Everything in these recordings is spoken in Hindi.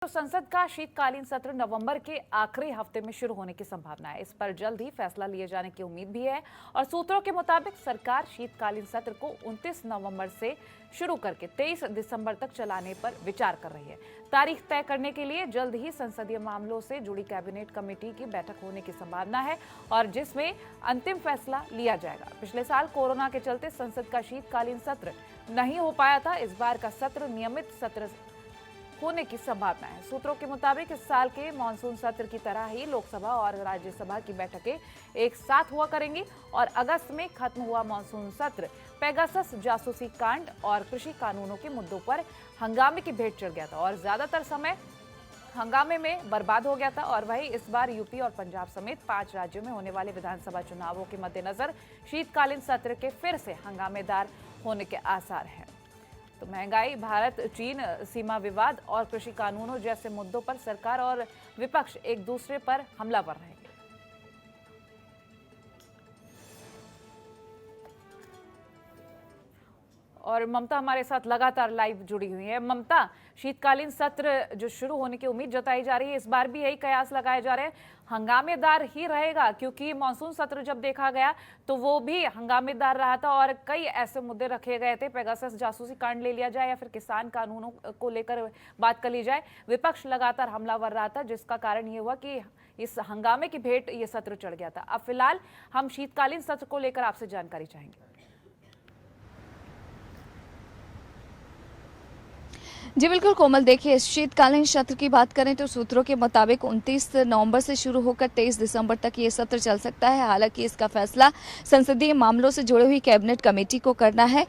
तो संसद का शीतकालीन सत्र नवंबर के आखिरी हफ्ते में शुरू होने की संभावना है। इस पर जल्द ही फैसला लिए जाने की उम्मीद भी है और सूत्रों के मुताबिक सरकार शीतकालीन सत्र को 29 नवंबर से शुरू करके 23 दिसंबर तक चलाने पर विचार कर रही है। तारीख तय करने के लिए जल्द ही संसदीय मामलों से जुड़ी कैबिनेट कमेटी की बैठक होने की संभावना है और जिसमें अंतिम फैसला लिया जाएगा। पिछले साल कोरोना के चलते संसद का शीतकालीन सत्र नहीं हो पाया था। इस बार का सत्र नियमित सत्र होने की संभावना है। सूत्रों के मुताबिक इस साल के मानसून सत्र की तरह ही लोकसभा और राज्यसभा की बैठकें एक साथ हुआ करेंगी और अगस्त में खत्म हुआ मानसून सत्र पेगासस जासूसी कांड और कृषि कानूनों के मुद्दों पर हंगामे की भेंट चढ़ गया था और ज्यादातर समय हंगामे में बर्बाद हो गया था। और वही इस बार यूपी और पंजाब समेत 5 राज्यों में होने वाले विधानसभा चुनावों के मद्देनजर शीतकालीन सत्र के फिर से हंगामेदार होने के आसार हैं। तो महंगाई, भारत चीन सीमा विवाद और कृषि कानूनों जैसे मुद्दों पर सरकार और विपक्ष एक दूसरे पर हमलावर रहेंगे। और ममता हमारे साथ लगातार लाइव जुड़ी हुई है। ममता, शीतकालीन सत्र जो शुरू होने की उम्मीद जताई जा रही है, इस बार भी यही कयास लगाए जा रहे हैं हंगामेदार ही रहेगा, क्योंकि मानसून सत्र जब देखा गया तो वो भी हंगामेदार रहा था और कई ऐसे मुद्दे रखे गए थे। पेगासस जासूसी कांड ले लिया जाए या फिर किसान कानूनों को लेकर बात कर ली जाए, विपक्ष लगातार हमलावर रहा था, जिसका कारण ये हुआ कि इस हंगामे की भेंट ये सत्र चढ़ गया था। अब फिलहाल हम शीतकालीन सत्र को लेकर आपसे जानकारी चाहेंगे। जी बिल्कुल कोमल, देखिए शीतकालीन सत्र की बात करें तो सूत्रों के मुताबिक 29 नवंबर से शुरू होकर 23 दिसंबर तक ये सत्र चल सकता है। हालांकि इसका फैसला संसदीय मामलों से जुड़ी हुई कैबिनेट कमेटी को करना है।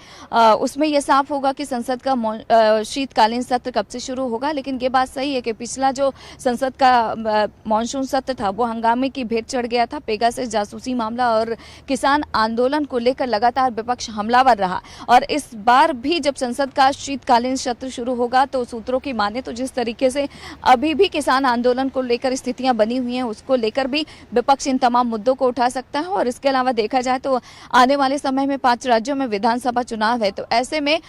उसमें यह साफ होगा कि संसद का शीतकालीन सत्र कब से शुरू होगा। लेकिन ये बात सही है कि पिछला जो संसद का मानसून सत्र था वो हंगामे की भेंट चढ़ गया था। पेगासस जासूसी मामला और किसान आंदोलन को लेकर लगातार विपक्ष हमलावर रहा और इस बार भी जब संसद का शीतकालीन सत्र शुरू होगा तो सूत्रों की माने तो जिस तरीके से अभी भी किसान आंदोलन को लेकर स्थितियां बनी हुई हैं, उसको लेकर भी विपक्ष इन तमाम मुद्दों को उठा सकता है। और इसके अलावा देखा जाए तो आने वाले समय में 5 राज्यों में विधानसभा चुनाव है, तो ऐसे में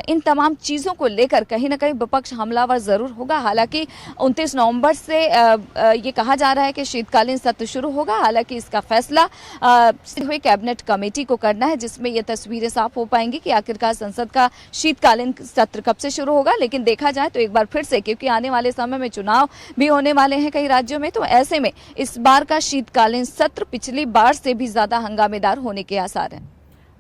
इन तमाम चीजों को लेकर कहीं ना कहीं विपक्ष हमलावर जरूर होगा। हालांकि 29 नवंबर से ये कहा जा रहा है कि शीतकालीन सत्र शुरू होगा। हालांकि इसका फैसला हुई कैबिनेट कमेटी को करना है, जिसमें ये तस्वीरें साफ हो पाएंगी कि आखिरकार संसद का शीतकालीन सत्र कब से शुरू होगा। लेकिन देखा जाए तो एक बार फिर से, क्योंकि आने वाले समय में चुनाव भी होने वाले हैं कई राज्यों में, तो ऐसे में इस बार का शीतकालीन सत्र पिछली बार से भी ज्यादा हंगामेदार होने के आसार हैं।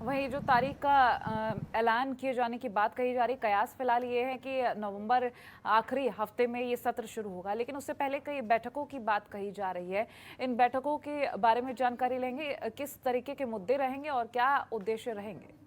वही जो तारीख का ऐलान किए जाने की बात कही जा रही, कयास फिलहाल ये है कि नवंबर आखिरी हफ्ते में ये सत्र शुरू होगा। लेकिन उससे पहले कई बैठकों की बात कही जा रही है। इन बैठकों के बारे में जानकारी लेंगे, किस तरीके के मुद्दे रहेंगे और क्या उद्देश्य रहेंगे।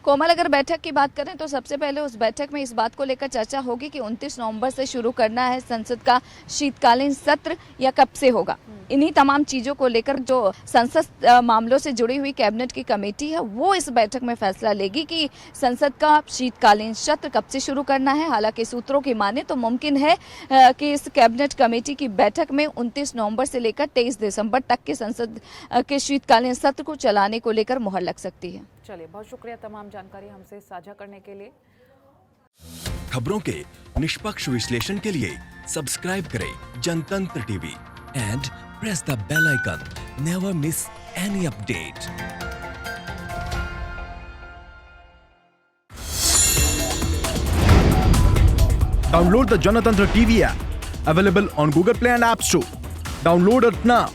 कोमल, अगर बैठक की बात करें तो सबसे पहले उस बैठक में इस बात को लेकर चर्चा होगी कि 29 नवंबर से शुरू करना है संसद का शीतकालीन सत्र या कब से होगा। इन्हीं तमाम चीजों को लेकर जो संसद मामलों से जुड़ी हुई कैबिनेट की कमेटी है वो इस बैठक में फैसला लेगी कि संसद का शीतकालीन सत्र कब से शुरू करना है। हालांकि सूत्रों की माने तो मुमकिन है कि इस कैबिनेट कमेटी की बैठक में 29 नवंबर से लेकर 23 दिसंबर तक के संसद के शीतकालीन सत्र को चलाने को लेकर मुहर लग सकती है। चलिए, बहुत शुक्रिया तमाम जानकारी हमसे साझा करने के लिए। खबरों के निष्पक्ष विश्लेषण के लिए सब्सक्राइब करें Janatantra TV and press the bell icon. Never miss any update. Download the Janatantra TV app, available on Google Play and App Store. Download it now.